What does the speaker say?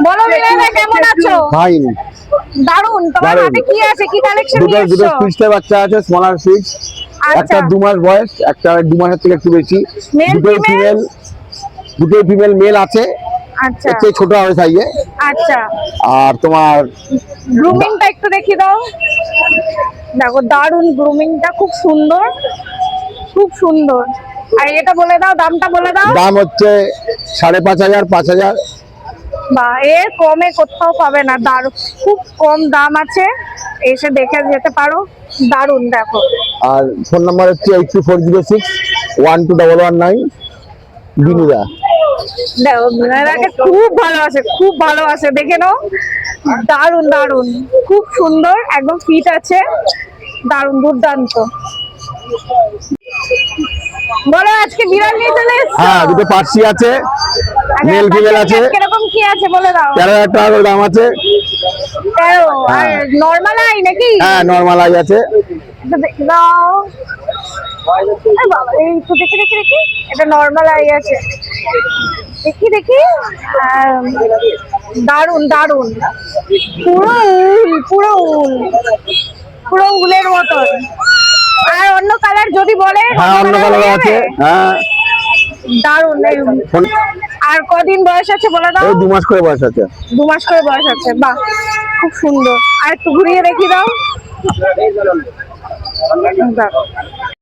বলো মিলাইদা কেমন আছো? ফাইন। দারুন। তোমার হাতে কি আছে, কি কালেকশন নিয়ে দুটো এসেছো? সুইচের বাচ্চা আছে, স্মলার সুইচ। একটা 2 মাস বয়স, একটা 2 মাসের থেকে একটু বেশি। দুটোই ফিমেল মেল আছে। আচ্ছা একটু ছোট হবে সাইজে। আচ্ছা, আর তোমার গ্রুমিংটা একটু দেখিয়ে দাও। দেখো দারুন, গ্রুমিংটা খুব সুন্দর, খুব সুন্দর। আর এটা বলে দাও, দামটা বলে দাও। দাম হচ্ছে 5,500 5,000। বা এর কমে কোথাও পাবে না। দারুন, খুব কম দাম আছে, এসে দেখে যেতে পারো। দারুন দেখো। আর ফোন নাম্বার হচ্ছে 8240612119। বিনুদা। দেখো মিনারাকে খুব ভালো আছে, খুব ভালো আছে, দেখে নাও। দারুন দারুন, খুব সুন্দর, একদম ফিট আছে। দারুন, দুর্দান্ত। বলো আজকে বিড়াল নিয়ে চলে এসছো? হ্যাঁ, দুটো পার্সি আছে, আচ্ছা, মেল ফিমেল আছে। কিরকম কি আছে বলে দাও। 13,000 টাকা করে দাম আছে। 13। আর নরমাল আই নাকি? হ্যাঁ, নরমাল আই আছে। এটা দেখে দাও। এই বাবা, এই তো দেখি দেখি দেখি, এটা নরমাল আই আছে। দেখি দেখি। দারুন দারুন, পুরো উল, পুরো উল, পুরো উলের মতন। আর অন্য কালার যদি বলে? হ্যাঁ, অন্য কালার আছে। হ্যাঁ, দারুন। আর কদিন বয়স আছে বলে দাও। 2 মাস করে বয়স আছে। 2 মাস করে বয়স আছে, বাহ খুব সুন্দর। আর একটু ঘুরিয়ে দেখিয়ে দাও।